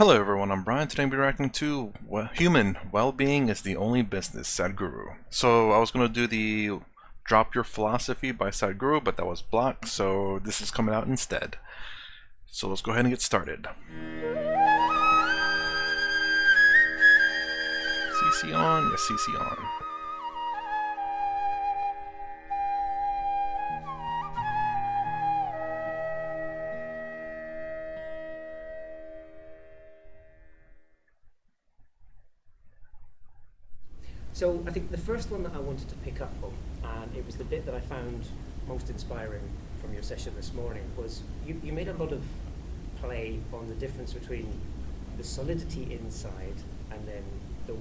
Hello everyone, I'm Brian. Today we'll be reacting to Human Wellbeing is the Only Business, Sadhguru. So I was going to do the Drop Your Philosophy by Sadhguru, but that was blocked, so this is coming out instead. So let's go ahead and get started. CC on? Yes, CC on. So I think the first one that I wanted to pick up on, and it was the bit that I found most inspiring from your session this morning, was you made a lot of play on the difference between the solidity inside and then the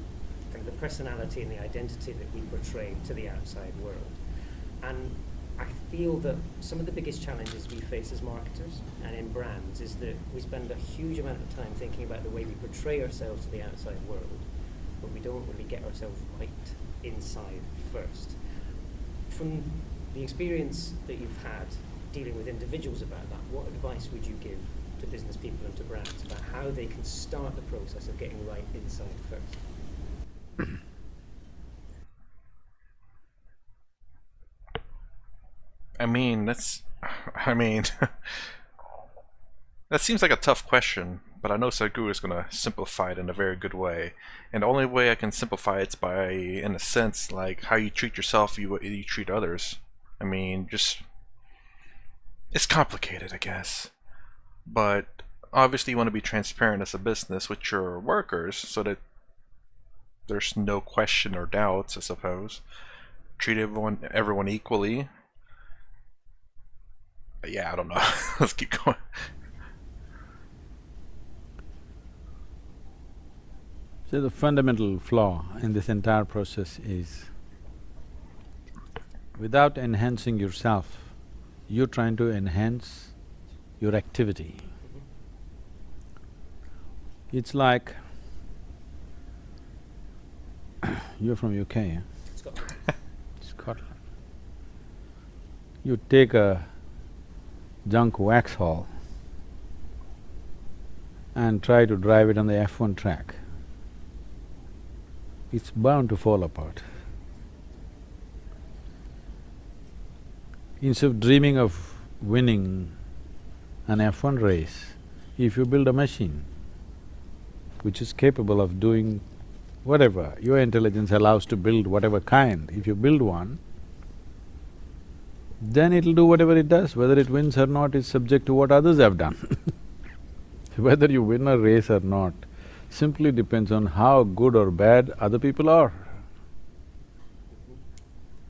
kind of the personality and the identity that we portray to the outside world. And I feel that some of the biggest challenges we face as marketers and in brands is that we spend a huge amount of time thinking about the way we portray ourselves to the outside world, but we don't really get ourselves right inside first. From the experience that you've had dealing with individuals about that, what advice would you give to business people and to brands about how they can start the process of getting right inside first? That seems like a tough question, but I know Sadhguru is going to simplify it in a very good way. And the only way I can simplify it's by, in a sense, like how you treat yourself, you treat others. Just, it's complicated, I guess. But obviously you want to be transparent as a business with your workers so that there's no question or doubts, I suppose. Treat everyone equally. But yeah, I don't know. Let's keep going. So the fundamental flaw in this entire process is, without enhancing yourself, you're trying to enhance your activity. It's like… You're from UK, eh? Scotland. Scotland. You take a junk Vauxhall and try to drive it on the F1 track. It's bound to fall apart. Instead of dreaming of winning an F1 race, if you build a machine which is capable of doing whatever your intelligence allows to build, whatever kind, if you build one, then it'll do whatever it does. Whether it wins or not is subject to what others have done. Whether you win a race or not simply depends on how good or bad other people are.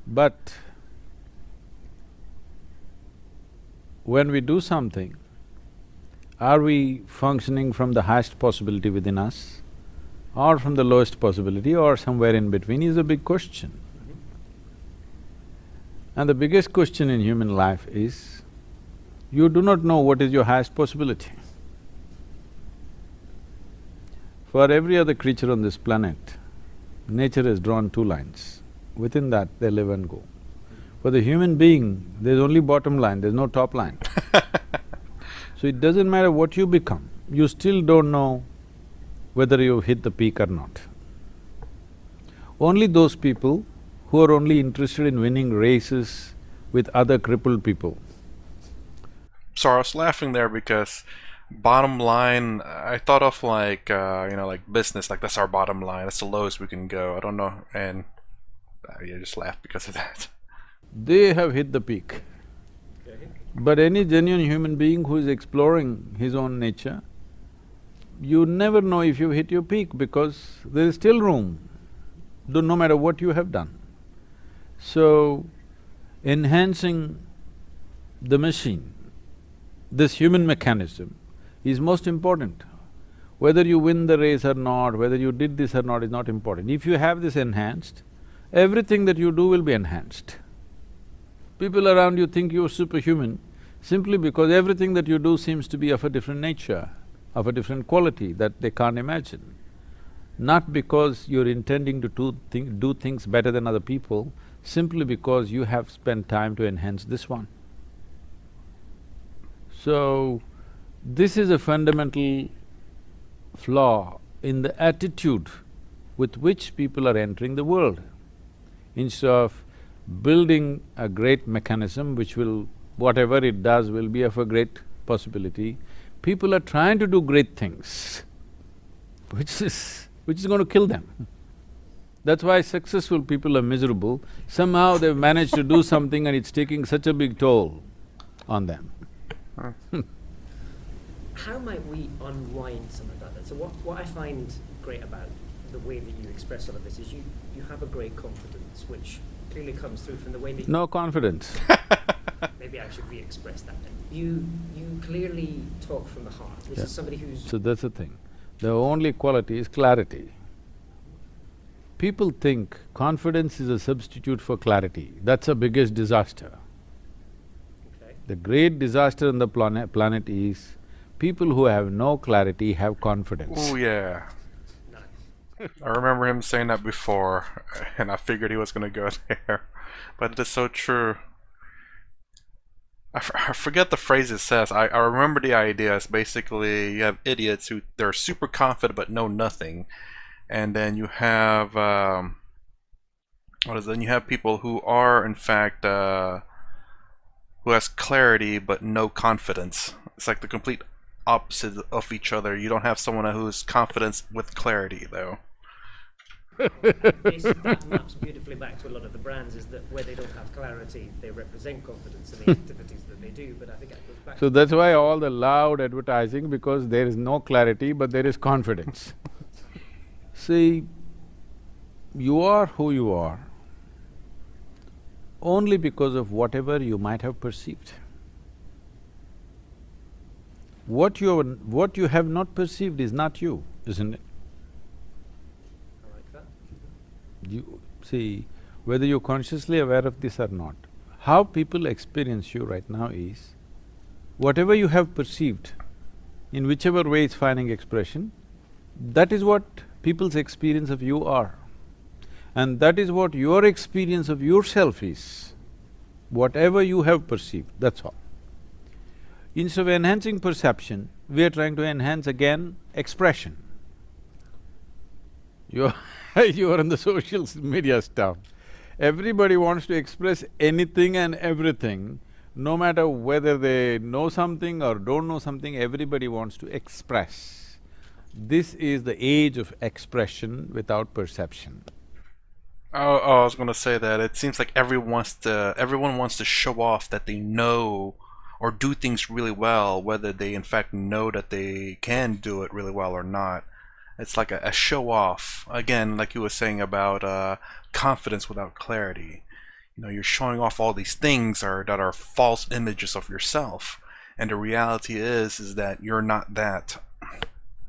But when we do something, are we functioning from the highest possibility within us, or from the lowest possibility, or somewhere in between is a big question. And the biggest question in human life is, you do not know what is your highest possibility. For every other creature on this planet, nature has drawn two lines. Within that, they live and go. For the human being, there's only bottom line, there's no top line. So it doesn't matter what you become, you still don't know whether you've hit the peak or not. Only those people who are only interested in winning races with other crippled people. Sorry, I was laughing there because bottom line, I thought of like, like business, like that's our bottom line, that's the lowest we can go. I don't know, and I just laughed because of that. They have hit the peak. But any genuine human being who is exploring his own nature, you never know if you've hit your peak because there is still room, no matter what you have done. So, enhancing the machine, this human mechanism, is most important. Whether you win the race or not, whether you did this or not is not important. If you have this enhanced, everything that you do will be enhanced. People around you think you're superhuman simply because everything that you do seems to be of a different nature, of a different quality that they can't imagine. Not because you're intending to do things better than other people, simply because you have spent time to enhance this one. So, this is a fundamental flaw in the attitude with which people are entering the world. Instead of building a great mechanism which will… whatever it does will be of a great possibility, people are trying to do great things, which is going to kill them. That's why successful people are miserable. Somehow they've managed to do something and it's taking such a big toll on them. How might we unwind some of that then? So what I find great about the way that you express all of this is you have a great confidence, which clearly comes through from the way that… No confidence. Maybe I should re-express that then. You clearly talk from the heart. This is somebody who's… So that's the thing. The only quality is clarity. People think confidence is a substitute for clarity. That's the biggest disaster. Okay. The great disaster on the planet is people who have no clarity have confidence. Oh yeah. Nice. I remember him saying that before, and I figured he was gonna go there. But it is so true. I forget the phrase it says. I remember the idea. It's basically you have idiots who they're super confident but know nothing, and then you have then you have people who are in fact who has clarity but no confidence. It's like the complete opposite of each other. You don't have someone who's confidence with clarity though. That maps beautifully back to a lot of the brands, is that where they don't have clarity, they represent confidence in the activities that they do, but I think that goes back… So that's why all the loud advertising, because there is no clarity but there is confidence. See, you are who you are only because of whatever you might have perceived. What you have not perceived is not you, isn't it? I like that. You see, whether you're consciously aware of this or not, how people experience you right now is, whatever you have perceived, in whichever way it's finding expression, that is what people's experience of you are. And that is what your experience of yourself is. Whatever you have perceived, that's all. Instead of enhancing perception, we are trying to enhance again expression. You're on the social media stuff. Everybody wants to express anything and everything, no matter whether they know something or don't know something, everybody wants to express. This is the age of expression without perception. Oh, I was gonna say that it seems like everyone wants to show off that they know or do things really well, whether they in fact know that they can do it really well or not. It's like a show off. Again, like you were saying about confidence without clarity. You know, you're showing off all these things that are false images of yourself, and the reality is that you're not that.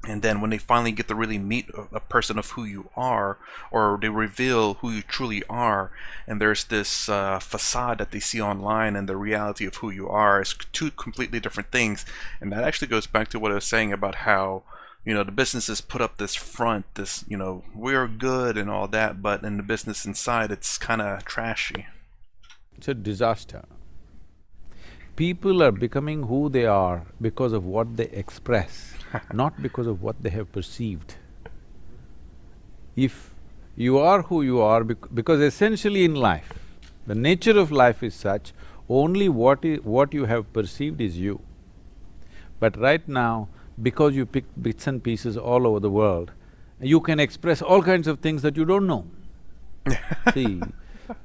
And then when they finally get to really meet a person of who you are, or they reveal who you truly are, and there's this facade that they see online, and the reality of who you are is two completely different things. And that actually goes back to what I was saying about how, you know, the businesses put up this front, this, you know, we're good and all that, but in the business inside, it's kind of trashy. It's a disaster. People are becoming who they are because of what they express, not because of what they have perceived. If you are who you are, because essentially in life, the nature of life is such, only what you have perceived is you. But right now, because you pick bits and pieces all over the world, you can express all kinds of things that you don't know. See,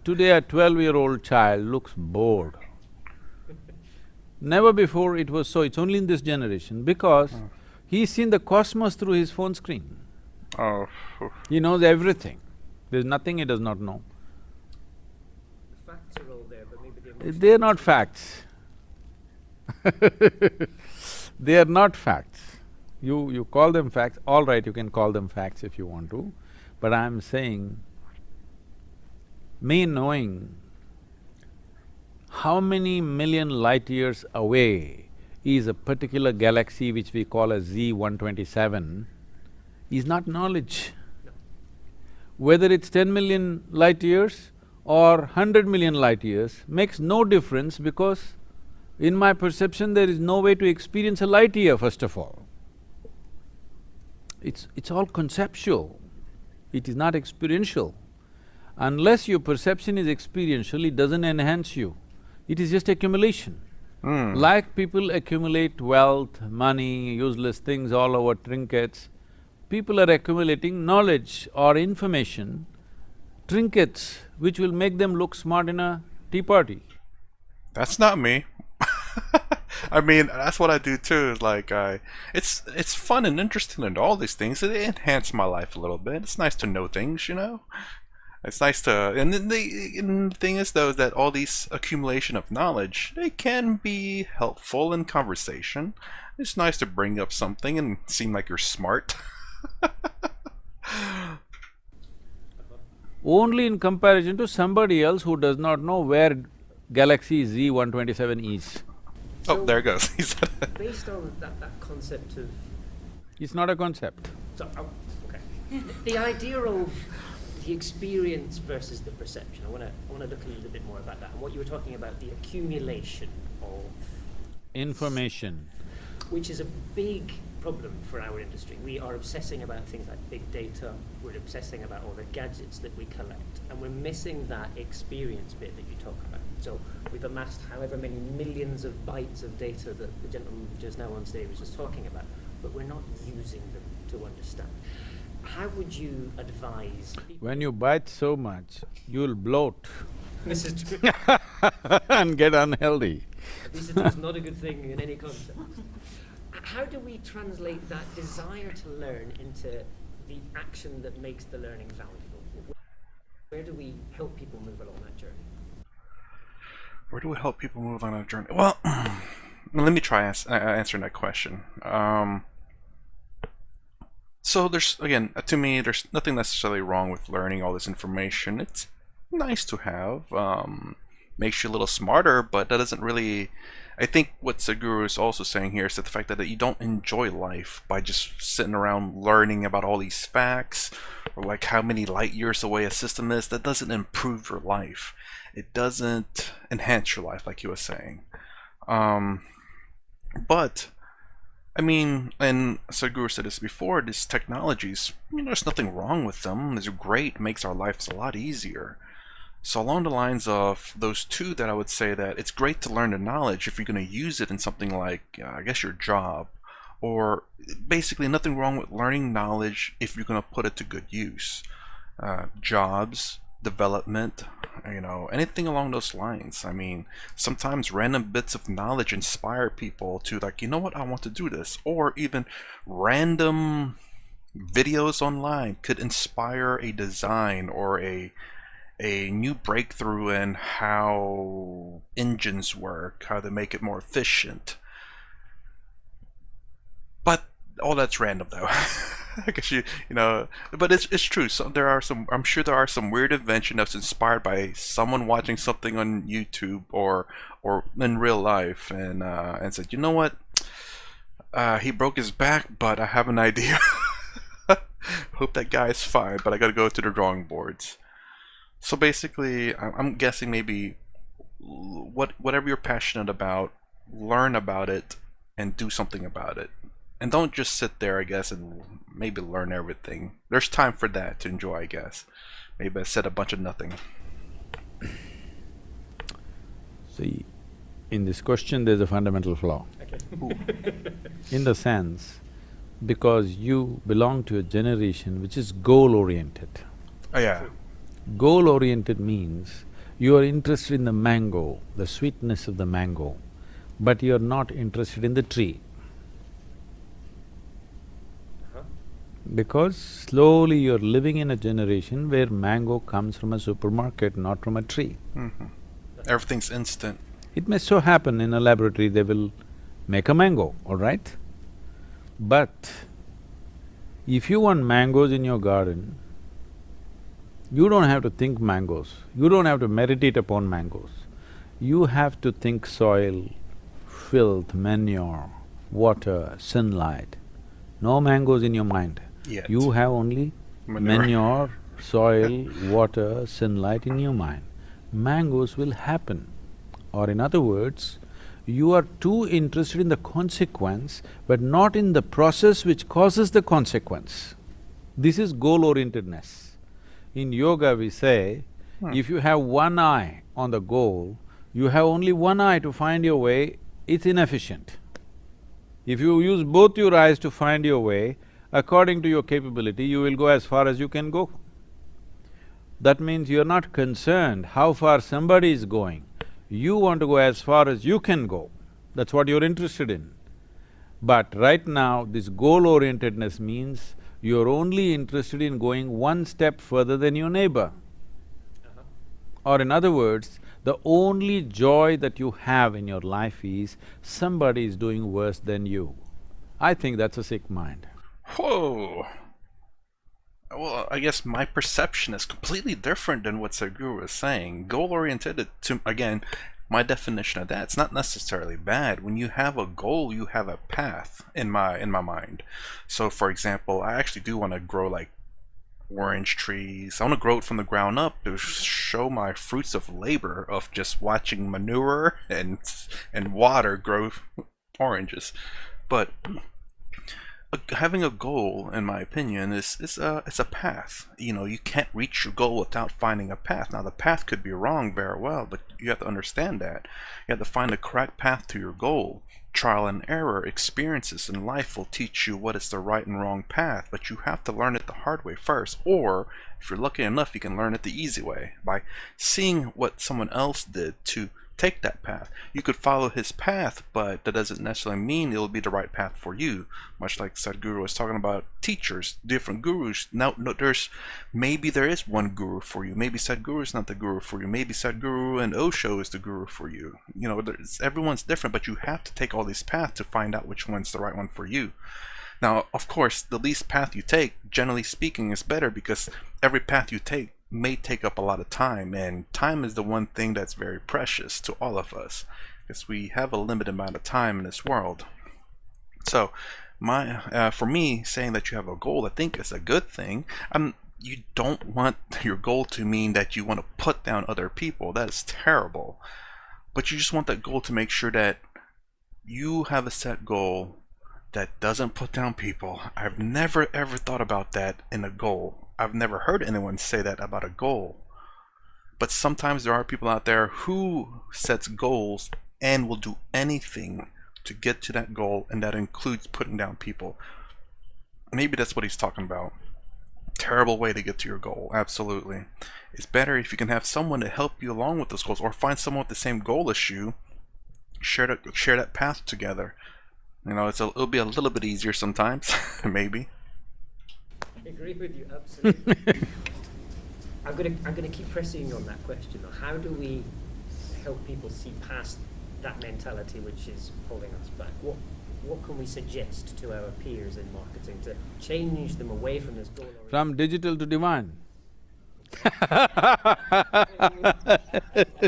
today a 12-year-old child looks bored. Never before it was so, it's only in this generation, because he's seen the cosmos through his phone screen. Oh. He knows everything. There's nothing he does not know. The facts are all there, but maybe the emotions… They're not facts. They are not facts. You call them facts, all right, you can call them facts if you want to, but I'm saying, me knowing how many million light years away is a particular galaxy which we call as Z127 is not knowledge. No. Whether it's 10 million light years or 100 million light years makes no difference, because in my perception there is no way to experience a light year, first of all. it's all conceptual, it is not experiential. Unless your perception is experiential, it doesn't enhance you, it is just accumulation. Like people accumulate wealth, money, useless things all over, trinkets, people are accumulating knowledge or information, trinkets which will make them look smart in a tea party. That's not me. I mean, that's what I do too. Is like, it's fun and interesting and all these things. It enhance my life a little bit. It's nice to know things, you know. It's nice to, and the thing is though, is that all these accumulation of knowledge, they can be helpful in conversation. It's nice to bring up something and seem like you're smart. Only in comparison to somebody else who does not know where galaxy Z127 is. Oh, there it goes. Based on that concept of… It's not a concept. So, okay. The idea of the experience versus the perception, I want to look a little bit more about that. And what you were talking about, the accumulation of… Information. Which is a big problem for our industry. We are obsessing about things like big data, we're obsessing about all the gadgets that we collect, and we're missing that experience bit that you talk about. So we've amassed however many millions of bytes of data that the gentleman just now on stage was just talking about, but we're not using them to understand. How would you advise people… When you bite so much, you'll bloat This is true. and get unhealthy. This is not a good thing in any context. How do we translate that desire to learn into the action that makes the learning valuable? Where do we help people move along that journey? Where do we help people move on a journey? Well, let me try answering that question. So there's, again, to me, there's nothing necessarily wrong with learning all this information. It's nice to have, makes you a little smarter, but that doesn't really… I think what Sadhguru is also saying here is that the fact that you don't enjoy life by just sitting around learning about all these facts, or like how many light years away a system is, that doesn't improve your life. It doesn't enhance your life, like he was saying. But I mean, and Sadhguru said this before, these technologies, there's nothing wrong with them. They're great, makes our lives a lot easier. So along the lines of those two, that I would say that it's great to learn the knowledge if you're going to use it in something like, I guess, your job. Or basically nothing wrong with learning knowledge if you're going to put it to good use. Jobs, development, anything along those lines. I mean, sometimes random bits of knowledge inspire people to, like, you know what, I want to do this. Or even random videos online could inspire a design or a new breakthrough in how engines work, how to make it more efficient. But all that's random though. I guess but it's true. So I'm sure there are some weird invention that's inspired by someone watching something on YouTube or in real life and said, you know what, he broke his back, but I have an idea. Hope that guy's fine, but I gotta go to the drawing boards. So basically, I'm guessing maybe whatever you're passionate about, learn about it and do something about it. And don't just sit there, I guess, and maybe learn everything. There's time for that to enjoy, I guess. Maybe I said a bunch of nothing. See, in this question there's a fundamental flaw. Okay. In the sense, because you belong to a generation which is goal-oriented. Oh yeah. Goal-oriented means you are interested in the mango, the sweetness of the mango, but you are not interested in the tree. Because slowly you're living in a generation where mango comes from a supermarket, not from a tree. Mm-hmm. Everything's instant. It may so happen in a laboratory they will make a mango, all right? But if you want mangoes in your garden, you don't have to think mangoes, you don't have to meditate upon mangoes. You have to think soil, filth, manure, water, sunlight. No mangoes in your mind. Yet. You have only manure, soil, water, sunlight in your mind. Mangoes will happen. Or in other words, You are too interested in the consequence, but not in the process which causes the consequence. This is goal-orientedness. In yoga we say, if you have one eye on the goal, you have only one eye to find your way, it's inefficient. If you use both your eyes to find your way, according to your capability, you will go as far as you can go. That means you're not concerned how far somebody is going. You want to go as far as you can go. That's what you're interested in. But right now, this goal-orientedness means you're only interested in going one step further than your neighbor. Or in other words, the only joy that you have in your life is somebody is doing worse than you. I think that's a sick mind. Whoa! Well, I guess my perception is completely different than what Sadhguru is saying. Goal-oriented, again, my definition of that, it's not necessarily bad. When you have a goal, you have a path in my mind. So, for example, I actually do want to grow like orange trees. I want to grow it from the ground up to show my fruits of labor of just watching manure and water grow oranges. But having a goal, in my opinion, it's a path. You know, you can't reach your goal without finding a path. Now, the path could be wrong very well, but you have to understand that. You have to find the correct path to your goal. Trial and error, experiences in life will teach you what is the right and wrong path, but you have to learn it the hard way first, or if you're lucky enough, you can learn it the easy way by seeing what someone else did to take that path. You could follow his path, but that doesn't necessarily mean it'll be the right path for you. Much like Sadhguru was talking about teachers, different gurus. Now, maybe there is one guru for you. Maybe Sadhguru is not the guru for you. Maybe Sadhguru and Osho is the guru for you. You know, everyone's different, but you have to take all these paths to find out which one's the right one for you. Now, of course, the least path you take, generally speaking, is better because every path you take may take up a lot of time, and time is the one thing that's very precious to all of us because we have a limited amount of time in this world. So for me, saying that you have a goal, I think is a good thing. You don't want your goal to mean that you want to put down other people. That is terrible. But you just want that goal to make sure that you have a set goal that doesn't put down people. I've never ever thought about that in a goal. I've never heard anyone say that about a goal. But sometimes there are people out there who sets goals and will do anything to get to that goal, and that includes putting down people. Maybe that's what he's talking about. Terrible way to get to your goal, absolutely. It's better if you can have someone to help you along with those goals, or find someone with the same goal as you, share that path together. You know, it'll be a little bit easier sometimes, maybe. I agree with you, absolutely. I'm gonna keep pressing on that question though. How do we help people see past that mentality which is holding us back? What can we suggest to our peers in marketing to change them away from this goal? From digital to divine.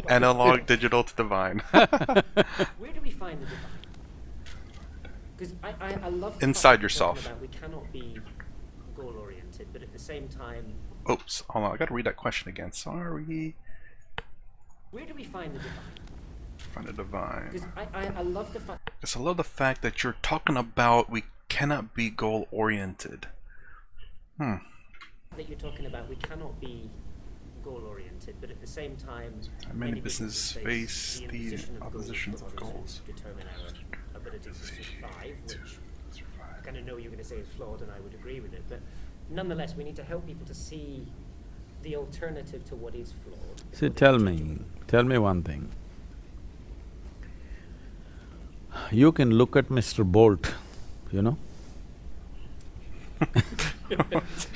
Analog, digital to divine. Where do we find the divine? Because I love the inside fact yourself. about we cannot be goal-oriented, but at the same time... Oops, hold on, I gotta read that question again, sorry. Where do we find the divine? Find the divine. Because I love the fact... Because I love the fact that you're talking about we cannot be goal-oriented. That you're talking about we cannot be goal-oriented, but at the same time... Many businesses face the oppositions of goals. Determine our ability to survive, which I kind of know you're going to say is flawed, and I would agree with it, but nonetheless, we need to help people to see the alternative to what is flawed. See, tell me one thing. You can look at Mr. Bolt, you know?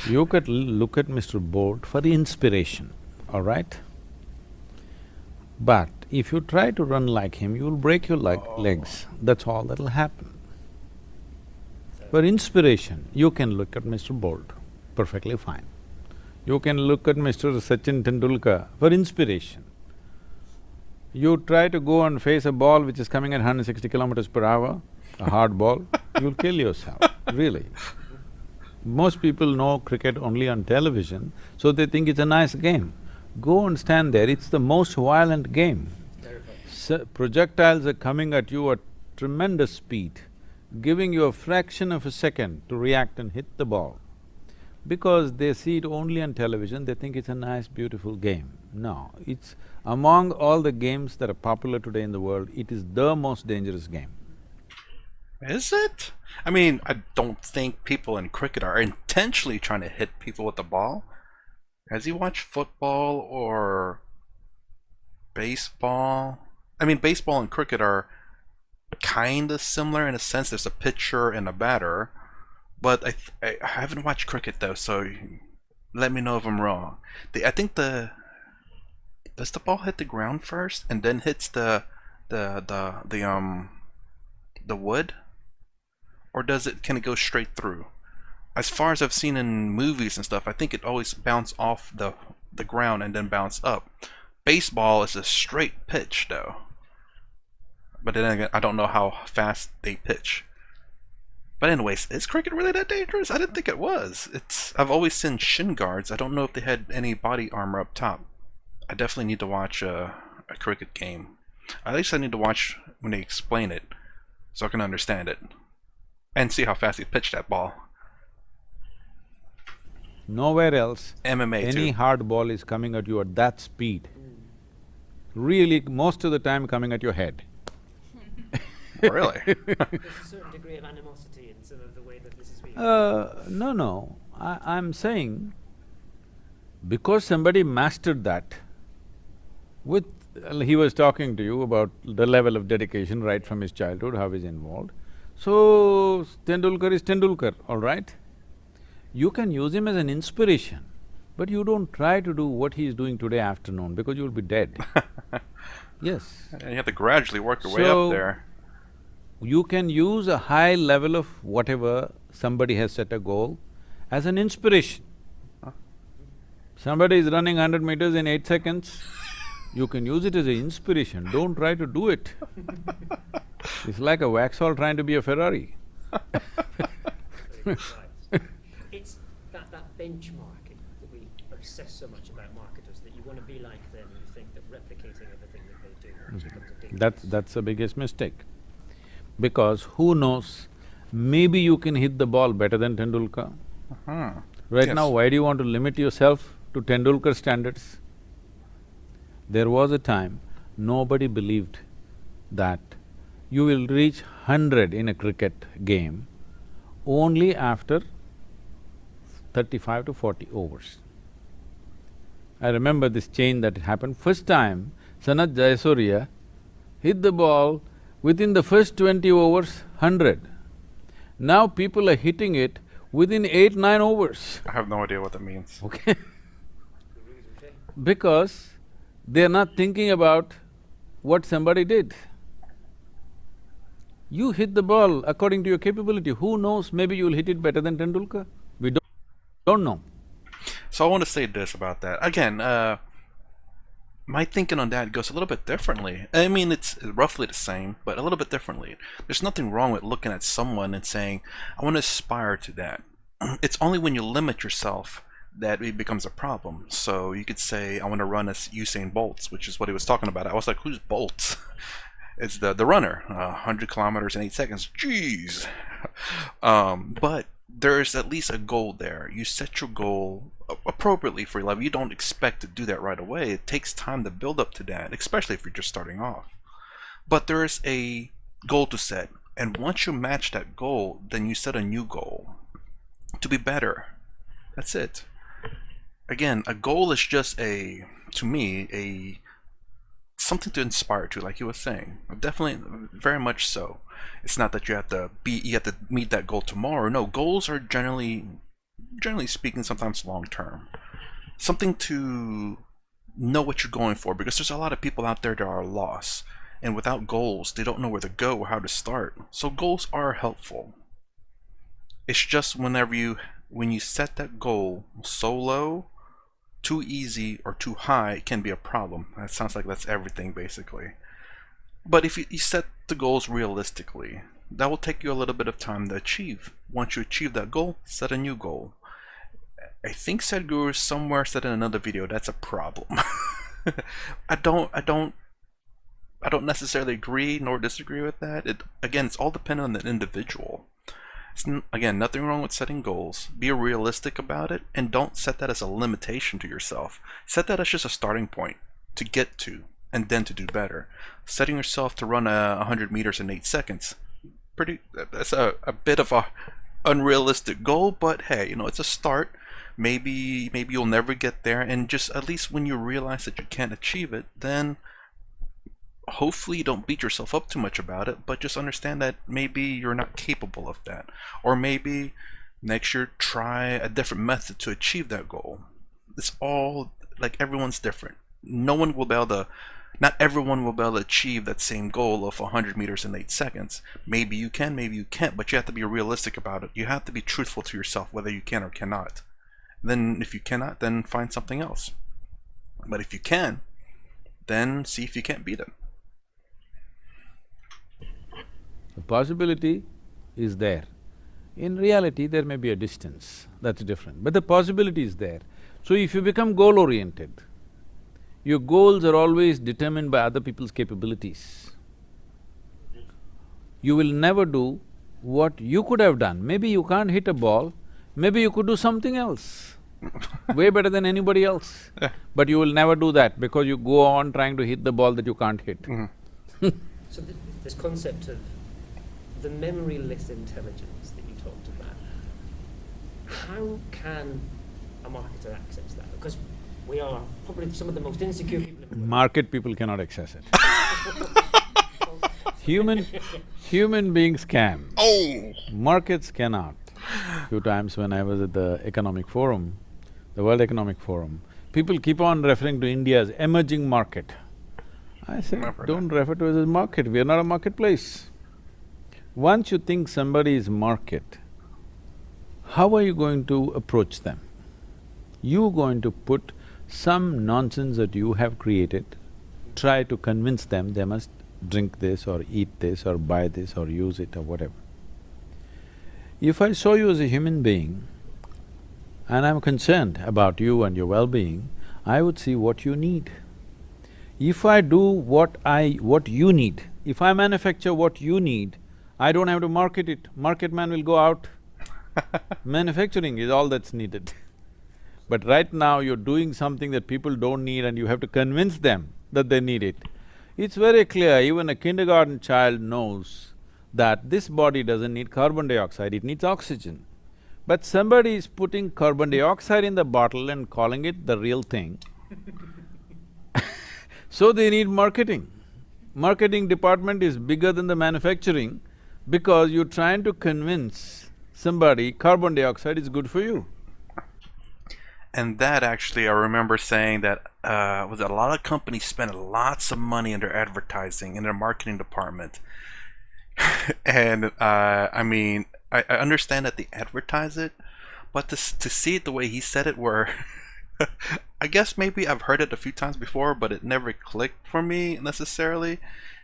You could look at Mr. Bolt for inspiration, all right? But if you try to run like him, you'll break your legs, that's all that'll happen. For inspiration, you can look at Mr. Bolt, perfectly fine. You can look at Mr. Sachin Tendulkar for inspiration. You try to go and face a ball which is coming at 160 kilometers per hour, a hard ball, you'll kill yourself, really. Most people know cricket only on television, so they think it's a nice game. Go and stand there, it's the most violent game. projectiles are coming at you at tremendous speed, giving you a fraction of a second to react and hit the ball. Because they see it only on television, they think it's a nice, beautiful game. No, it's among all the games that are popular today in the world, it is the most dangerous game. Is it? I mean, I don't think people in cricket are intentionally trying to hit people with the ball. Has he watched football or baseball? I mean, baseball and cricket are kind of similar in a sense. There's a pitcher and a batter. But I haven't watched cricket though, so let me know if I'm wrong. I think does the ball hit the ground first and then hits the wood, or can it go straight through? As far as I've seen in movies and stuff, I think it always bounces off the ground and then bounce up. Baseball is a straight pitch though, but then again, I don't know how fast they pitch. But anyways, is cricket really that dangerous? I didn't think it was. I've always seen shin guards. I don't know if they had any body armor up top. I definitely need to watch a cricket game. At least I need to watch when they explain it, so I can understand it. And see how fast he pitched that ball. Nowhere else MMA any too. hard ball is coming at you at that speed. Really, most of the time coming at your head. Really? There's a certain degree of animosity in some of the way that this is being… No. I'm saying, because somebody mastered that, he was talking to you about the level of dedication right from his childhood, how he's involved. So, Tendulkar is Tendulkar, all right? You can use him as an inspiration, but you don't try to do what he is doing today afternoon because you'll be dead. Yes. And you have to gradually work your way up there. You can use a high level of whatever somebody has set a goal as an inspiration. Somebody is running 100 meters in 8 seconds, you can use it as an inspiration, don't try to do it. It's like a Waxhaw trying to be a Ferrari. It's that benchmark that we obsess so much about marketers, that you want to be like them and you think that replicating everything that they do becomes a dangerous… That's the biggest mistake. Because who knows, maybe you can hit the ball better than Tendulkar. Right Yes. now, why do you want to limit yourself to Tendulkar standards? There was a time nobody believed that you will reach 100 in a cricket game only after 35 to 40 overs. I remember this change that happened. First time, Sanat Jayasuriya hit the ball within the first 20 overs, 100. Now people are hitting it within 8-9 overs. I have no idea what that means. Okay. Because they're not thinking about what somebody did. You hit the ball according to your capability. Who knows, maybe you'll hit it better than Tendulkar. We don't know. So I want to say this about that. Again, my thinking on that goes a little bit differently. I mean, it's roughly the same, but a little bit differently. There's nothing wrong with looking at someone and saying, I want to aspire to that. It's only when you limit yourself that it becomes a problem. So you could say, I want to run as Usain Bolt, which is what he was talking about. I was like, who's Bolt? It's the runner, 100 kilometers in 8 seconds. Jeez. But there's at least a goal there. You set your goal appropriately for your life. You don't expect to do that right away. It takes time to build up to that, especially if you're just starting off. But there's a goal to set, and once you match that goal, then you set a new goal to be better. That's it. Again, a goal is just to me, something to inspire to, like you were saying. Definitely, very much so. It's not that you have to meet that goal tomorrow. No, goals are generally speaking, sometimes long term. Something to know what you're going for, because there's a lot of people out there that are lost, and without goals, they don't know where to go or how to start. So goals are helpful. It's just when you set that goal so low, too easy or too high, it can be a problem. That sounds like that's everything basically. But if you set the goals realistically, that will take you a little bit of time to achieve. Once you achieve that goal, set a new goal. I think Sadhguru somewhere said in another video that's a problem. I don't I don't necessarily agree nor disagree with that. Again, it's all dependent on the individual. Again, nothing wrong with setting goals. Be realistic about it, and don't set that as a limitation to yourself. Set that as just a starting point to get to, and then to do better. Setting yourself to run 100 meters in 8 seconds, that's a bit of a unrealistic goal, but hey, you know, it's a start. Maybe you'll never get there, and just at least when you realize that you can't achieve it, then hopefully you don't beat yourself up too much about it, but just understand that maybe you're not capable of that. Or maybe next year try a different method to achieve that goal. It's all, like, everyone's different. Not everyone will be able to achieve that same goal of 100 meters in 8 seconds. Maybe you can, maybe you can't, but you have to be realistic about it. You have to be truthful to yourself whether you can or cannot. Then if you cannot, then find something else. But if you can, then see if you can't beat it. The possibility is there. In reality, there may be a distance, that's different, but the possibility is there. So if you become goal-oriented, your goals are always determined by other people's capabilities. You will never do what you could have done. Maybe you can't hit a ball, maybe you could do something else, way better than anybody else. But you will never do that because you go on trying to hit the ball that you can't hit. So this concept of the memoryless intelligence that you talked about, how can a marketer access that? Because we are probably some of the most insecure people in the world. Market people cannot access it. Human beings can. Oh! Markets cannot. Few times when I was at the economic forum, the World Economic Forum, people keep on referring to India as emerging market. I said, don't refer to it as a market, we are not a marketplace. Once you think somebody is market, how are you going to approach them? You're going to put some nonsense that you have created, try to convince them they must drink this or eat this or buy this or use it or whatever. If I saw you as a human being and I'm concerned about you and your well-being, I would see what you need. If I do what you need, if I manufacture what you need, I don't have to market it, market man will go out. Manufacturing is all that's needed. But right now you're doing something that people don't need and you have to convince them that they need it. It's very clear, even a kindergarten child knows that this body doesn't need carbon dioxide, it needs oxygen. But somebody is putting carbon dioxide in the bottle and calling it the real thing. So they need marketing. Marketing department is bigger than the manufacturing because you're trying to convince somebody carbon dioxide is good for you. And that actually, I remember saying that was that a lot of companies spend lots of money in their advertising, in their marketing department. And I mean, I understand that they advertise it, but to see it the way he said it, where I guess maybe I've heard it a few times before, but it never clicked for me necessarily.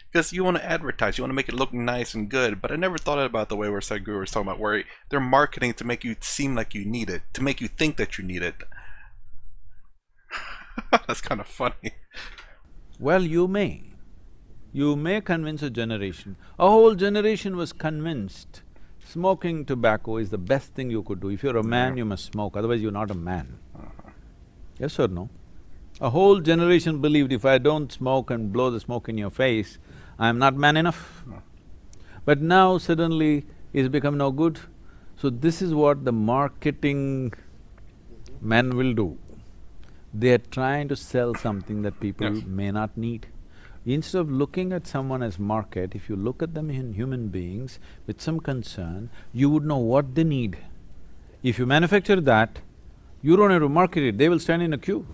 Because you want to advertise, you want to make it look nice and good, but I never thought about the way where Sadhguru was talking about, where they're marketing to make you seem like you need it, to make you think that you need it. That's kind of funny. Well, you may convince a generation. A whole generation was convinced smoking tobacco is the best thing you could do. If you're a man, you must smoke, otherwise you're not a man. Yes or no? A whole generation believed if I don't smoke and blow the smoke in your face, I'm not man enough. But now suddenly it's become no good. So this is what the marketing men will do. They're trying to sell something that people may not need. Instead of looking at someone as market, if you look at them in human beings with some concern, you would know what they need. If you manufacture that, you don't have to market it, they will stand in a queue.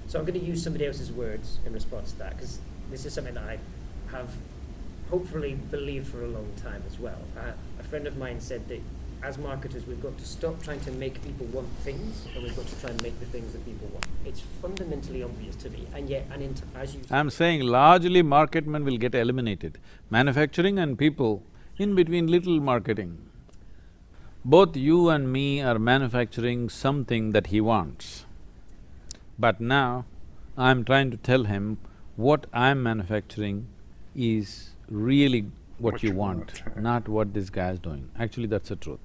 So I'm going to use somebody else's words in response to that, because this is something that I have hopefully believed for a long time as well. A friend of mine said that as marketers we've got to stop trying to make people want things, and we've got to try and make the things that people want. It's fundamentally obvious to me, and yet, as you… I'm saying largely marketmen will get eliminated. Manufacturing and people, in between little marketing. Both you and me are manufacturing something that he wants. But now, I'm trying to tell him what I'm manufacturing is really what you want, not what this guy's doing. Actually, that's the truth.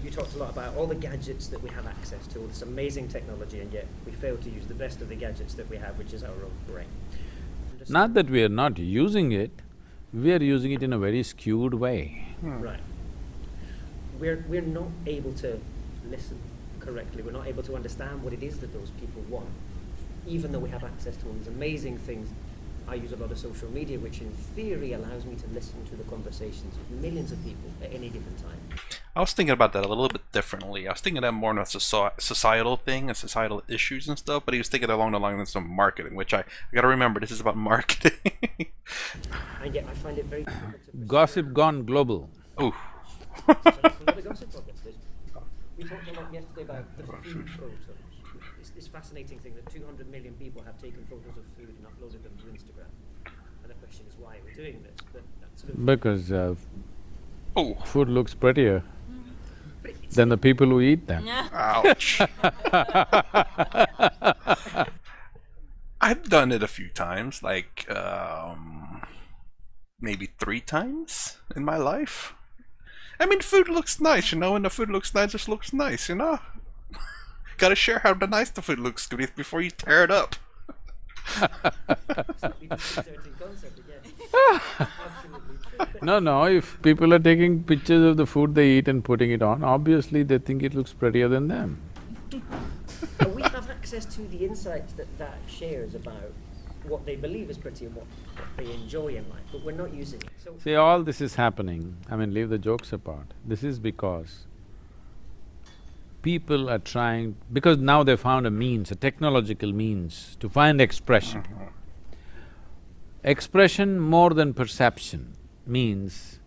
You talked a lot about all the gadgets that we have access to, all this amazing technology, and yet we fail to use the best of the gadgets that we have, which is our own brain. Not that we are not using it, we are using it in a very skewed way. Right. We're not able to listen correctly, we're not able to understand what it is that those people want, even though we have access to all these amazing things. I use a lot of social media, which in theory allows me to listen to the conversations of millions of people at any given time. I was thinking about that a little bit differently. I was thinking that more on a societal thing and societal issues and stuff, but he was thinking along the lines of marketing, which I gotta remember, this is about marketing. And yet I find it very difficult to Gossip gone global. Ooh. So there's a lot of gossip on this. We talked a lot yesterday about the food photos. It's this fascinating thing that 200 million people have taken photos of food and uploaded them to Instagram. And the question is, why are we doing this? But that's sort of Because food looks prettier than the people who eat them. Ouch. I've done it a few times, like maybe 3 times in my life. I mean, food looks nice, you know, and the food looks nice, just looks nice, you know? Gotta share how nice the food looks before you tear it up. absolutely disconcerting concept again. Absolutely true. No, if people are taking pictures of the food they eat and putting it on, obviously they think it looks prettier than them. But we have access to the insights that shares about what they believe is pretty and what they enjoy in life, but we're not using it. So See, all this is happening, I mean, leave the jokes apart. This is because people are trying… because now they found a means, a technological means to find expression. Expression more than perception means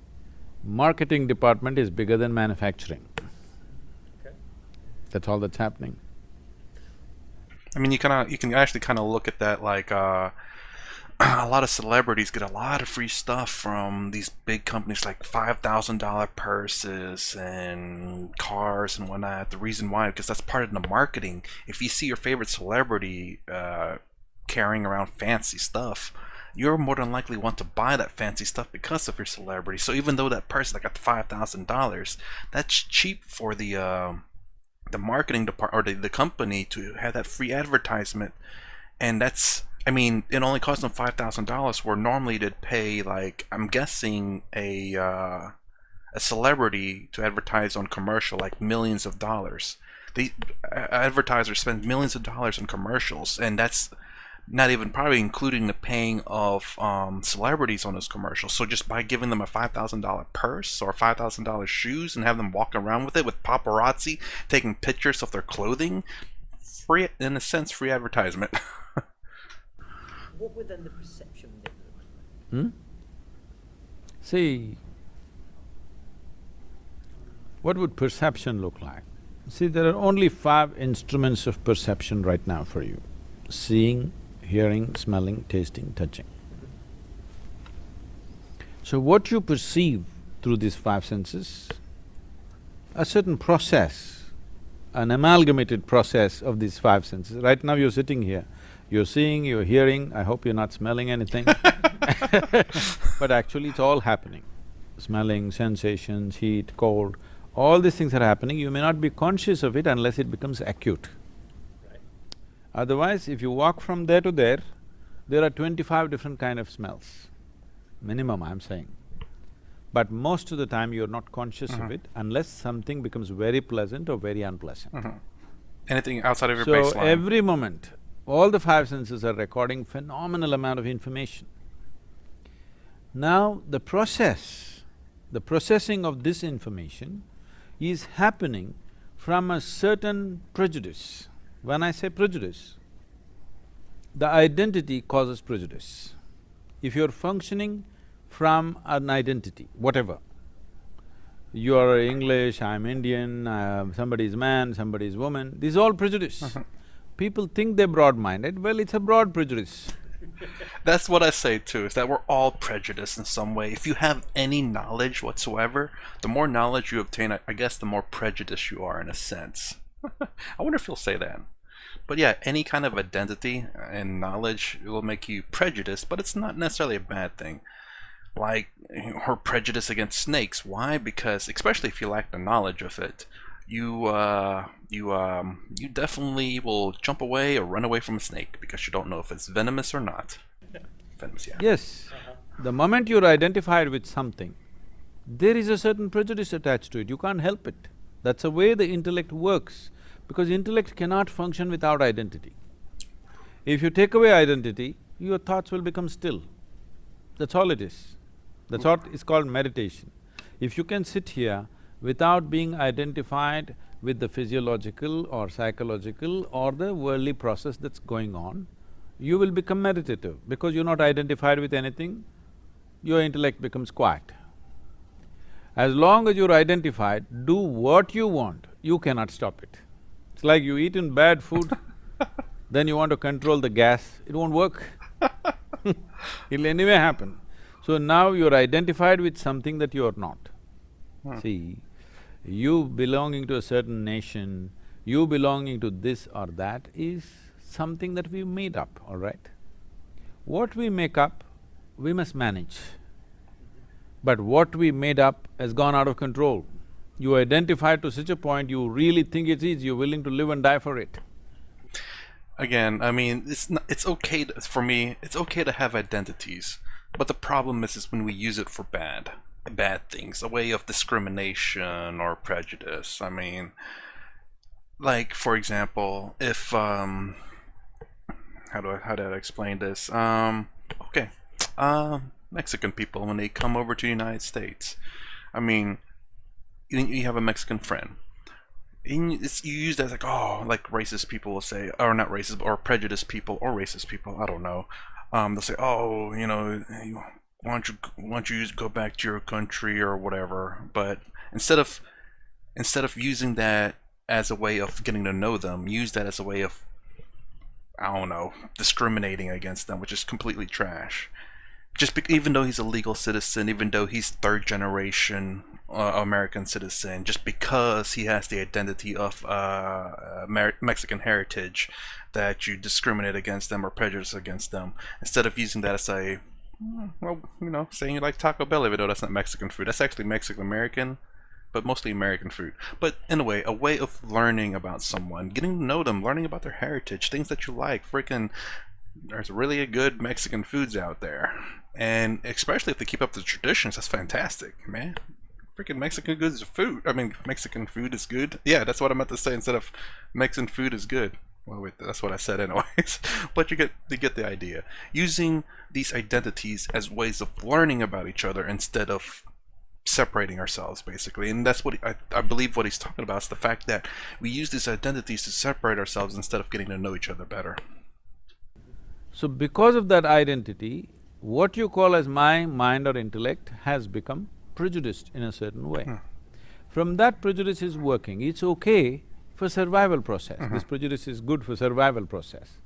marketing department is bigger than manufacturing. okay. That's all that's happening. I mean, you can actually kind of look at that like a lot of celebrities get a lot of free stuff from these big companies, like $5,000 purses and cars and whatnot. The reason why, because that's part of the marketing. If you see your favorite celebrity carrying around fancy stuff, you're more than likely want to buy that fancy stuff because of your celebrity. So even though that purse like got $5,000, that's cheap for the marketing department or the company to have that free advertisement, and that's… I mean, it only cost them $5,000, where normally they'd pay, like, I'm guessing a celebrity to advertise on commercial like millions of dollars. The advertisers spend millions of dollars on commercials, and that's not even probably including the paying of celebrities on those commercials. So just by giving them a $5,000 purse or $5,000 shoes and have them walk around with it with paparazzi taking pictures of their clothing, free, in a sense, free advertisement. What would then the perception be like? See, what would perception look like? See, there are only 5 instruments of perception right now for you: seeing, hearing, smelling, tasting, touching. So what you perceive through these 5 senses, a certain process, an amalgamated process of these 5 senses. Right now you're sitting here, you're seeing, you're hearing, I hope you're not smelling anything but actually it's all happening. Smelling, sensations, heat, cold, all these things are happening. You may not be conscious of it unless it becomes acute. Right. Otherwise, if you walk from there to there are 25 different kind of smells, minimum I'm saying. But most of the time you're not conscious of it unless something becomes very pleasant or very unpleasant. Anything outside of your So baseline. every moment, all the 5 senses are recording phenomenal amount of information. Now the processing of this information is happening from a certain prejudice. When I say prejudice, the identity causes prejudice. If you're functioning from an identity, whatever, you're English, I'm Indian, somebody's man, somebody's woman, this is all prejudice. People think they're broad-minded, well, it's a broad prejudice. That's what I say too, is that we're all prejudiced in some way. If you have any knowledge whatsoever, the more knowledge you obtain, I guess the more prejudiced you are in a sense. I wonder if you'll say that. But yeah, any kind of identity and knowledge will make you prejudiced, but it's not necessarily a bad thing. Like, or prejudice against snakes. Why? Because especially if you lack the knowledge of it, you definitely will jump away or run away from a snake because you don't know if it's venomous or not. Venomous, yeah. Yes, the moment you're identified with something, there is a certain prejudice attached to it, you can't help it. That's the way the intellect works, because intellect cannot function without identity. If you take away identity, your thoughts will become still. That's all it is. That's what is called meditation. If you can sit here without being identified with the physiological or psychological or the worldly process that's going on, you will become meditative. Because you're not identified with anything, your intellect becomes quiet. As long as you're identified, do what you want, you cannot stop it. It's like you eaten bad food, then you want to control the gas, it won't work. It'll anyway happen. So now you're identified with something that you're not. See, you belonging to a certain nation, you belonging to this or that is something that we made up, all right? What we make up, we must manage. But what we made up has gone out of control. You identified to such a point, you really think it is, you're willing to live and die for it. Again, I mean, it's okay for me, it's okay to have identities. But the problem is when we use it for bad things, a way of discrimination or prejudice. I mean, like, for example, if, how do I explain this? Mexican people, when they come over to the United States, I mean, you have a Mexican friend. You use that as like, oh, like racist people will say, or not racist, or prejudiced people, or racist people, I don't know. They'll say, oh, you know, why don't you go back to your country or whatever. But instead of using that as a way of getting to know them, use that as a way of, I don't know, discriminating against them, which is completely trash. Even though he's a legal citizen, even though he's third generation American citizen, just because he has the identity of Mexican heritage, that you discriminate against them or prejudice against them, instead of using that as a, well, you know, saying you like Taco Bell, even though that's not Mexican food. That's actually Mexican American, but mostly American food. But anyway, a way of learning about someone, getting to know them, learning about their heritage, things that you like. Freaking, there's really good Mexican foods out there, and especially if they keep up the traditions, that's fantastic, man. Freaking Mexican goods are food. I mean, Mexican food is good. Yeah, that's what I meant to say instead of Mexican food is good. Well, wait, that's what I said anyways. But you get the idea. Using these identities as ways of learning about each other instead of separating ourselves, basically. And that's what I believe what he's talking about is the fact that we use these identities to separate ourselves instead of getting to know each other better. So because of that identity, what you call as my mind or intellect has become prejudiced in a certain way. From that, prejudice is working. It's okay for survival process. This prejudice is good for survival process.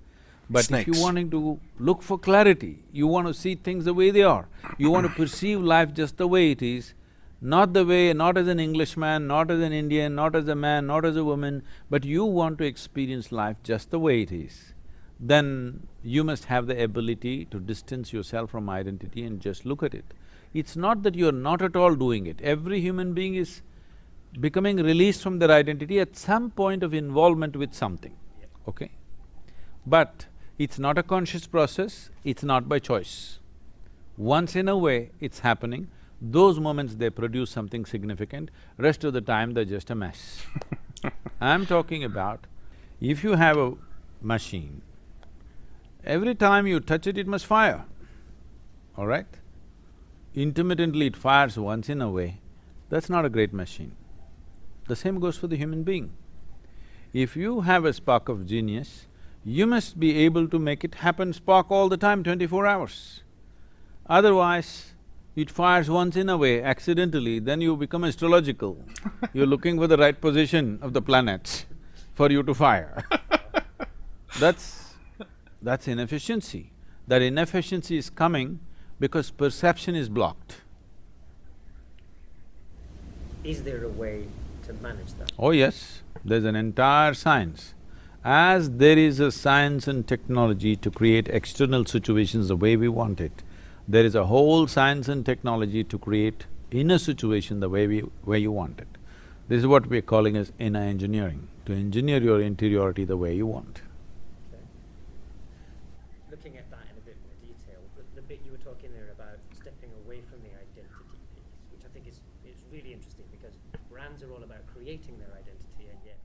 But Snakes. if you're wanting to look for clarity, you want to see things the way they are, you want to perceive life just the way it is, not as an Englishman, not as an Indian, not as a man, not as a woman, but you want to experience life just the way it is, then you must have the ability to distance yourself from identity and just look at it. It's not that you're not at all doing it. Every human being is becoming released from their identity at some point of involvement with something, okay? But it's not a conscious process, it's not by choice. Once in a way, it's happening. Those moments they produce something significant, rest of the time they're just a mess. I'm talking about, if you have a machine, every time you touch it, it must fire, all right? Intermittently it fires once in a way, that's not a great machine. The same goes for the human being. If you have a spark of genius, you must be able to make it happen spark all the time, 24 hours. Otherwise, it fires once in a way, accidentally, then you become astrological. You're looking for the right position of the planets for you to fire. That's inefficiency. That inefficiency is coming because perception is blocked. Is there a way to manage that? Oh yes, there's an entire science. As there is a science and technology to create external situations the way we want it, there is a whole science and technology to create inner situation the way you want it. This is what we're calling as inner engineering, to engineer your interiority the way you want. Okay. Looking at that in a bit more detail, the bit you were talking there about stepping away from the identity piece, which I think is really interesting because brands are all about creating their identity, and yet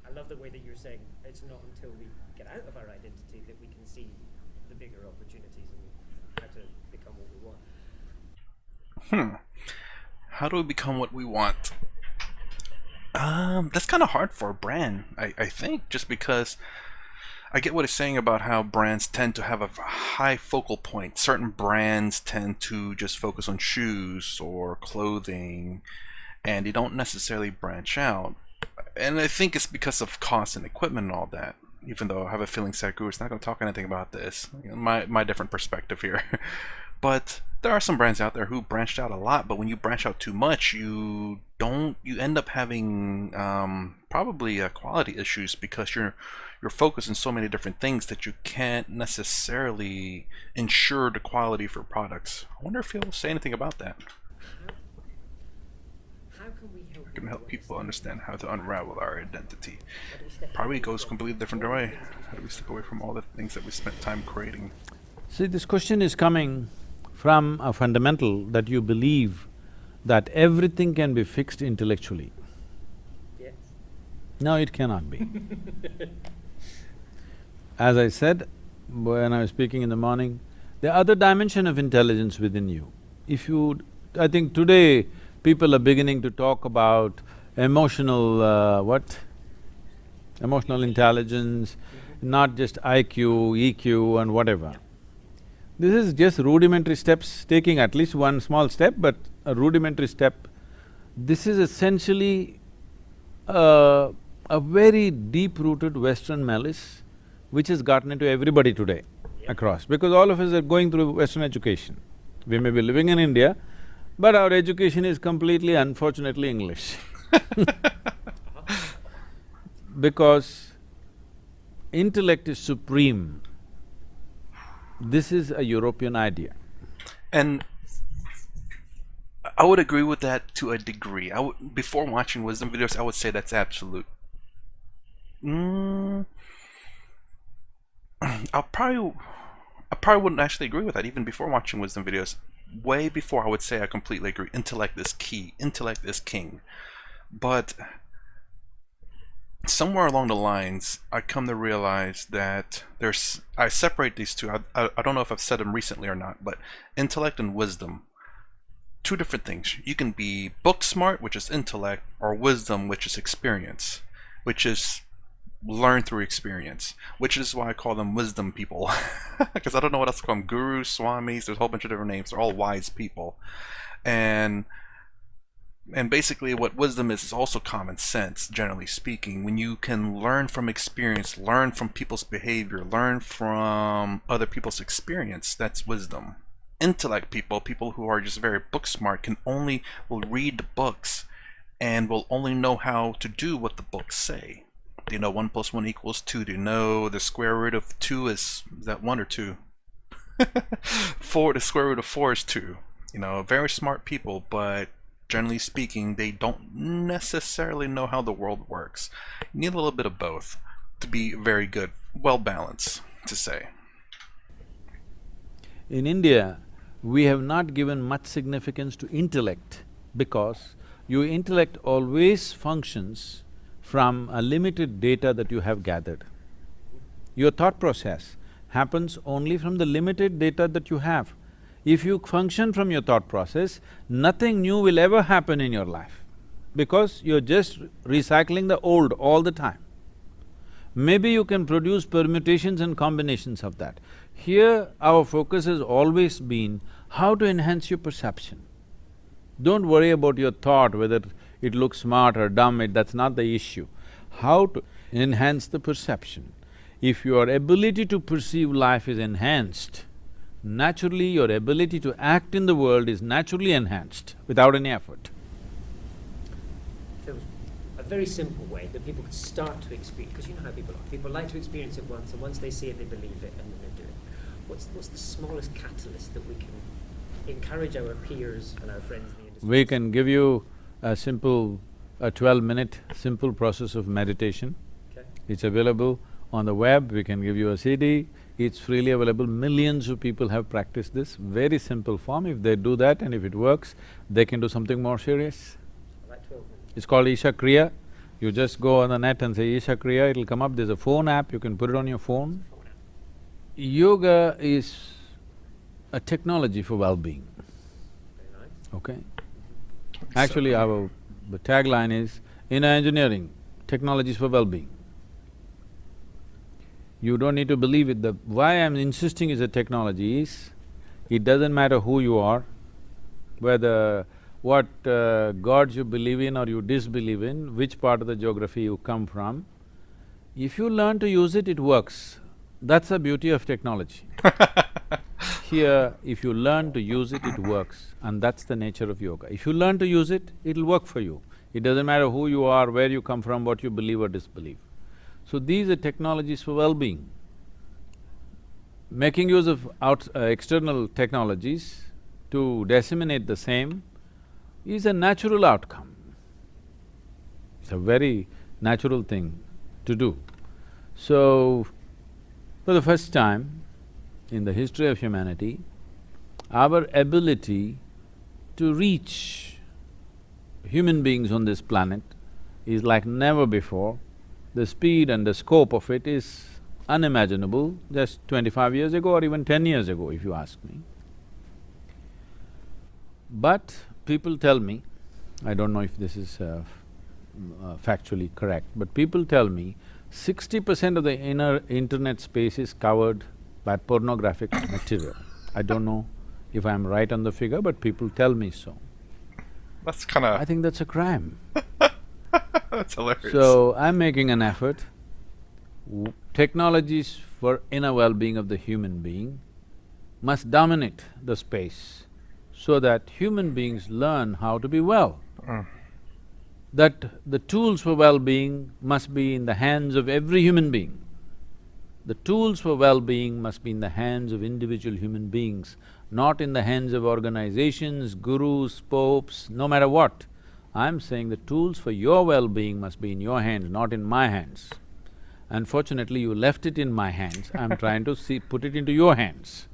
I love the way that you're saying it's not until we get out of our identity that we can see the bigger opportunities and how to become what we want. How do we become what we want? That's kind of hard for a brand, I think, just because I get what it's saying about how brands tend to have a high focal point. Certain brands tend to just focus on shoes or clothing, and they don't necessarily branch out. And I think it's because of cost and equipment and all that. Even though I have a feeling Sadhguru is not going to talk anything about this. My different perspective here. But there are some brands out there who branched out a lot, but when you branch out too much, you end up having probably quality issues because you're focused on so many different things that you can't necessarily ensure the quality for products. I wonder if he'll say anything about that. How can we help? I can help people understand how to unravel our identity. Probably goes completely different way. How do we step away from all the things that we spent time creating? See, this question is coming from a fundamental that you believe that everything can be fixed intellectually. Yes. No, it cannot be. As I said when I was speaking in the morning, the other dimension of intelligence within you. I think today people are beginning to talk about emotional emotional intelligence, not just IQ, EQ and whatever. This is just rudimentary steps, taking at least one small step, but a rudimentary step. This is essentially a very deep-rooted Western malice which has gotten into everybody today across, because all of us are going through Western education. We may be living in India, but our education is completely, unfortunately, English. Because intellect is supreme. This is a European idea. And I would agree with that to a degree. Before watching wisdom videos, I would say that's absolute. I probably wouldn't actually agree with that even before watching wisdom videos. Way before I would say I completely agree. Intellect is key. Intellect is king. But somewhere along the lines, I come to realize that I separate these two. I don't know if I've said them recently or not, but intellect and wisdom, two different things. You can be book smart, which is intellect, or wisdom, which is experience, which is learn through experience, which is why I call them wisdom people. Because I don't know what else to call them. Gurus, swamis, there's a whole bunch of different names. They're all wise people. And basically what wisdom is also common sense, generally speaking. When you can learn from experience, learn from people's behavior, learn from other people's experience, that's wisdom. Intellect people who are just very book smart, will read the books and will only know how to do what the books say. Do you know 1 + 1 = 2? Do you know the square root of 2 is that 1 or 2? The square root of 4 is 2. You know, very smart people, but generally speaking, they don't necessarily know how the world works. You need a little bit of both to be very good, well balanced, to say. In India, we have not given much significance to intellect because your intellect always functions from a limited data that you have gathered. Your thought process happens only from the limited data that you have. If you function from your thought process, nothing new will ever happen in your life because you're just recycling the old all the time. Maybe you can produce permutations and combinations of that. Here, our focus has always been how to enhance your perception. Don't worry about your thought, whether it looks smart or dumb, that's not the issue. How to enhance the perception. If your ability to perceive life is enhanced, naturally your ability to act in the world is naturally enhanced without any effort. There was a very simple way that people could start to experience, because you know how people are. People like to experience it once, and once they see it, they believe it, and then they do it. What's the smallest catalyst that we can encourage our peers and our friends in the industry? We can give you a 12-minute simple process of meditation. Okay. It's available on the web, we can give you a CD, it's freely available. Millions of people have practiced this, very simple form. If they do that and if it works, they can do something more serious. Like 12 minutes. It's called Isha Kriya. You just go on the net and say Isha Kriya, it'll come up. There's a phone app, you can put it on your phone. Yoga is a technology for well-being, Very nice. okay? Actually, the tagline is, in engineering, technologies for well-being. You don't need to believe it. Why I'm insisting is a technology is, it doesn't matter who you are, whether what gods you believe in or you disbelieve in, which part of the geography you come from, if you learn to use it, it works. That's the beauty of technology. Here, if you learn to use it, it works, and that's the nature of yoga. If you learn to use it, it'll work for you. It doesn't matter who you are, where you come from, what you believe or disbelieve. So these are technologies for well-being. Making use of external technologies to disseminate the same is a natural outcome. It's a very natural thing to do. So, for the first time in the history of humanity, our ability to reach human beings on this planet is like never before. The speed and the scope of it is unimaginable just 25 years ago or even 10 years ago, if you ask me. But people tell me, I don't know if this is factually correct, but people tell me 60% of the inner internet space is covered by pornographic material. I don't know if I'm right on the figure, but people tell me so. That's kinda… I think that's a crime. that's hilarious. So, I'm making an effort. Technologies for inner well-being of the human being must dominate the space so that human beings learn how to be well. That the tools for well-being must be in the hands of every human being. The tools for well-being must be in the hands of individual human beings, not in the hands of organizations, gurus, popes, no matter what. I'm saying the tools for your well-being must be in your hands, not in my hands. Unfortunately, you left it in my hands, I'm trying to put it into your hands.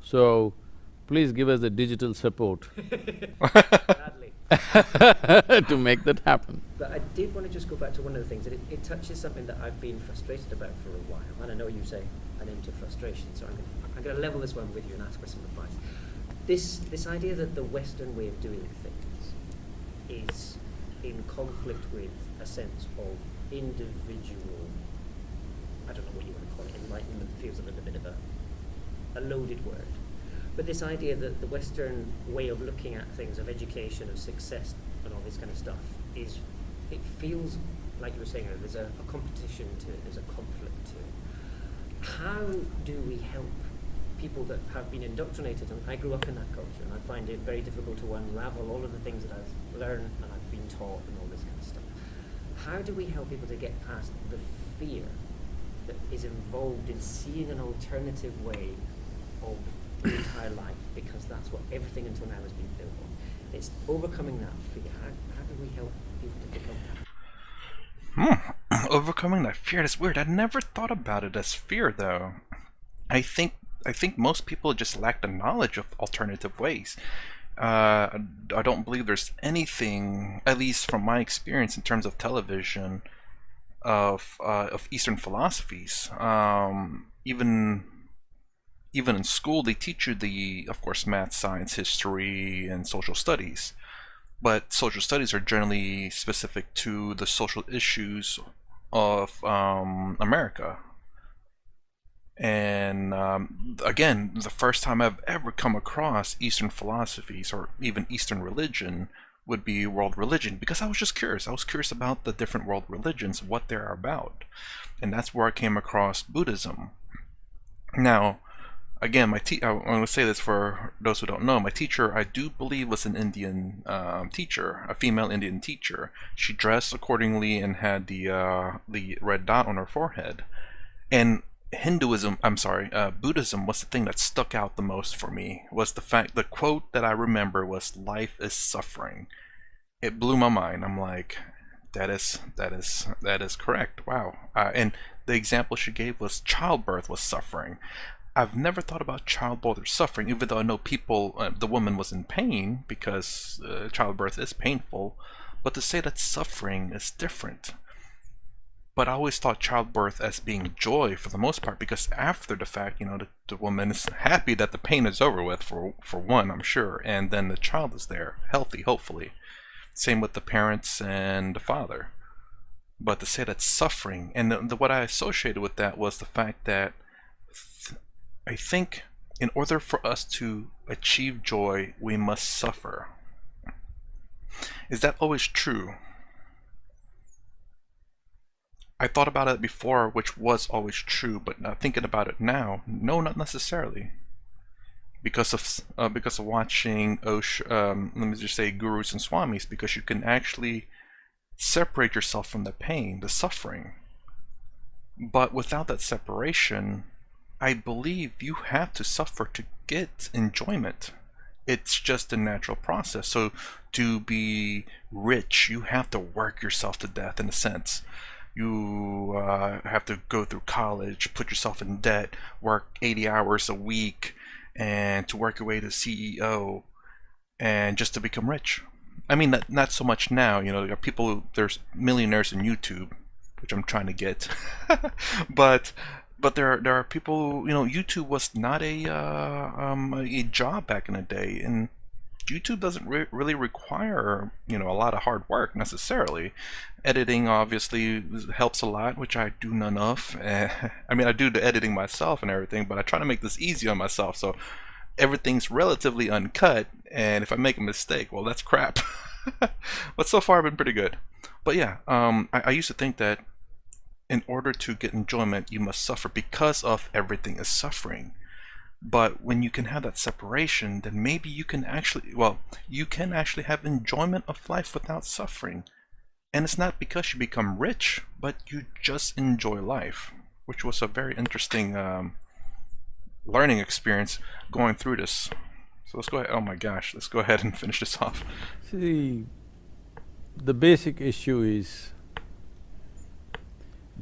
So, please give us the digital support Badly. to make that happen. But I did want to just go back to one of the things, that it touches something that I've been frustrated about for a while, and I know you say an end to frustration, so I'm gonna level this one with you and ask for some advice. This idea that the Western way of doing things is in conflict with a sense of individual, I don't know what you want to call it, enlightenment feels a little bit of a loaded word. But this idea that the Western way of looking at things, of education, of success, and all this kind of stuff, it feels, like you were saying, there's a competition to it, there's a conflict to it. How do we help people that have been indoctrinated? And I grew up in that culture, and I find it very difficult to unravel all of the things that I've learned and I've been taught and all this kind of stuff. How do we help people to get past the fear that is involved in seeing an alternative way of the entire life, because that's what everything until now has been built on? It's overcoming that fear. How do we help people to become that? Overcoming that fear, that's weird. I never thought about it as fear, though. I think most people just lack the knowledge of alternative ways. I don't believe there's anything, at least from my experience in terms of television, of Eastern philosophies. Even in school, they teach you of course, math, science, history, and social studies. But social studies are generally specific to the social issues of America. And again, the first time I've ever come across Eastern philosophies or even Eastern religion would be world religion, because I was just curious. I was curious about the different world religions, what they're about. And that's where I came across Buddhism. Now, again, I'm going to say this for those who don't know. My teacher, I do believe, was an Indian teacher, a female Indian teacher. She dressed accordingly and had the red dot on her forehead. And Buddhism was the thing that stuck out the most for me. Was the quote that I remember was "Life is suffering." It blew my mind. I'm like, that is correct. Wow. And the example she gave was childbirth was suffering. I've never thought about childbirth or suffering, even though I know the woman was in pain because childbirth is painful. But to say that suffering is different. But I always thought childbirth as being joy for the most part, because after the fact, the woman is happy that the pain is over with for one, I'm sure, and then the child is there, healthy, hopefully. Same with the parents and the father. But to say that suffering, and what I associated with that was the fact that I think in order for us to achieve joy, we must suffer. Is that always true? I thought about it before, which was always true, but thinking about it now, no, not necessarily. Because of watching let me just say gurus and swamis, because you can actually separate yourself from the pain, the suffering. But without that separation, I believe you have to suffer to get enjoyment. It's just a natural process. So to be rich, you have to work yourself to death in a sense. You have to go through college, put yourself in debt, work 80 hours a week, and to work your way to CEO, and just to become rich. I mean, not so much now. There are there's millionaires in YouTube, which I'm trying to get, but there are people. YouTube was not a job back in the day, and YouTube doesn't really require a lot of hard work necessarily. Editing obviously helps a lot, which I do none of. I mean, I do the editing myself and everything, but I try to make this easy on myself, so everything's relatively uncut, and if I make a mistake, well, that's crap. But so far I've been pretty good. But yeah, I used to think that in order to get enjoyment, you must suffer because of everything is suffering. But when you can have that separation, then maybe you can actually have enjoyment of life without suffering. And it's not because you become rich, but you just enjoy life, which was a very interesting learning experience going through this. So let's go ahead, oh my gosh, let's go ahead and finish this off. See, the basic issue is,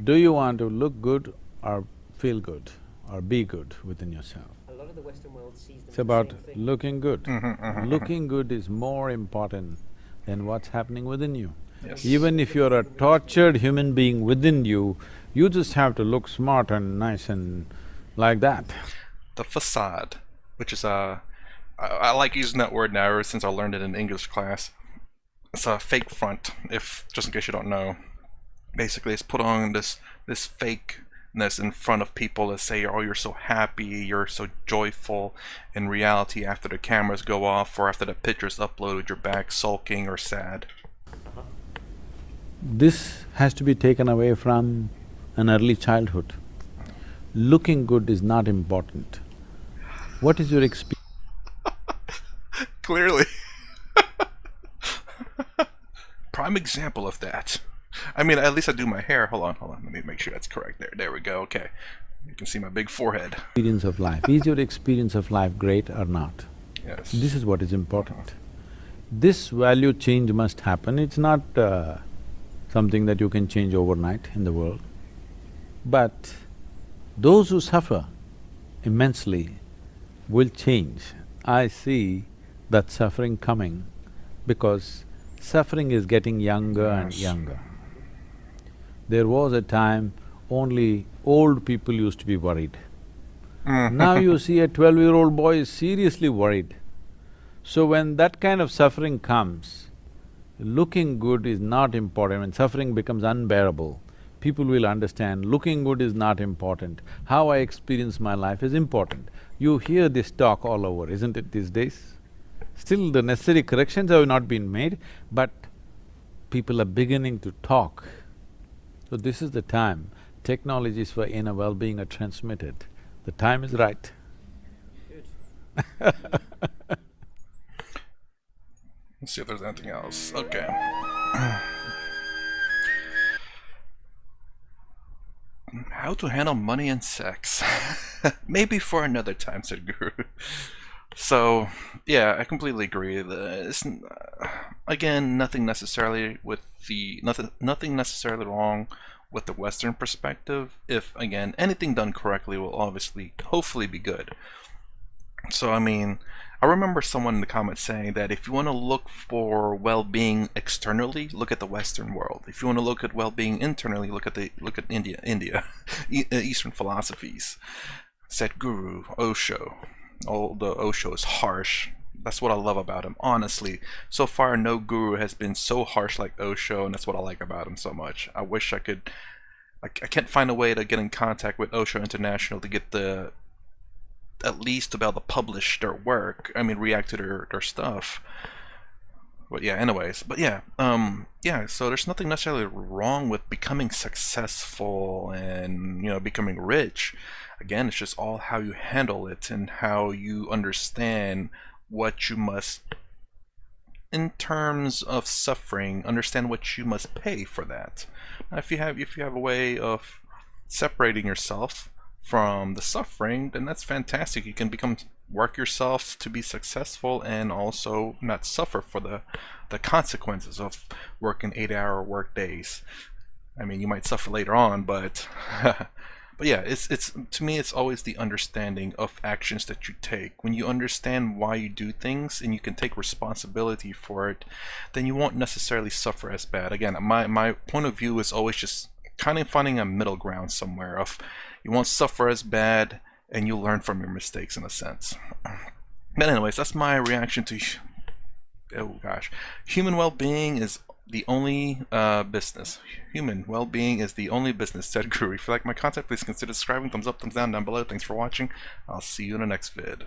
do you want to look good or feel good or be good within yourself? A lot of the Western world sees them It's as the about same thing. looking good. Looking good is more important than what's happening within you. Yes. Even if you're a tortured human being within you, you just have to look smart and nice and like that. The facade, which is I like using that word now ever since I learned it in English class. It's a fake front, just in case you don't know. Basically, it's put on this fakeness in front of people that say, oh, you're so happy, you're so joyful. In reality, after the cameras go off or after the picture's uploaded, you're back sulking or sad. This has to be taken away from an early childhood. Looking good is not important. What is your experience? Clearly. Prime example of that. I mean, at least I do my hair. Hold on, let me make sure that's correct there. There we go, okay. You can see my big forehead. Experience of life. Is your experience of life great or not? Yes. This is what is important. This value change must happen. It's not something that you can change overnight in the world. But those who suffer immensely will change. I see that suffering coming because suffering is getting younger and younger. There was a time only old people used to be worried. Now you see a 12-year-old boy is seriously worried. So when that kind of suffering comes, looking good is not important. When suffering becomes unbearable, people will understand looking good is not important. How I experience my life is important. You hear this talk all over, isn't it, these days? Still the necessary corrections have not been made, but people are beginning to talk. So this is the time technologies for inner well-being are transmitted. The time is right. Let's see if there's anything else. Okay. How to handle money and sex. Maybe for another time, said Guru. So, yeah, I completely agree. Again, nothing necessarily necessarily wrong with the Western perspective. If, again, anything done correctly will obviously, hopefully be good. So, I mean, I remember someone in the comments saying that if you want to look for well-being externally, look at the Western world. If you want to look at well-being internally, look at India, Eastern philosophies. Sadhguru, Osho. Although Osho is harsh, that's what I love about him. Honestly, so far no guru has been so harsh like Osho, and that's what I like about him so much. I wish I could. I can't find a way to get in contact with Osho International to get at least to be able to publish their work. I mean, react to their stuff. But yeah, anyways. But yeah, yeah. So there's nothing necessarily wrong with becoming successful and becoming rich. Again, it's just all how you handle it and how you understand what you must, in terms of suffering, understand what you must pay for that. Now, if you have a way of separating yourself from the suffering, then that's fantastic. You can work yourself to be successful and also not suffer for the consequences of working 8-hour work days. I mean, you might suffer later on, but but yeah, it's to me, it's always the understanding of actions that you take. When you understand why you do things and you can take responsibility for it, then you won't necessarily suffer as bad. Again, my point of view is always just kind of finding a middle ground somewhere of you won't suffer as bad and you'll learn from your mistakes in a sense. But anyways, that's my reaction to human well-being is the only business. Human well-being is the only business, said Guru. If you like my content, please consider subscribing. Thumbs up, thumbs down below. Thanks for watching. I'll see you in the next vid.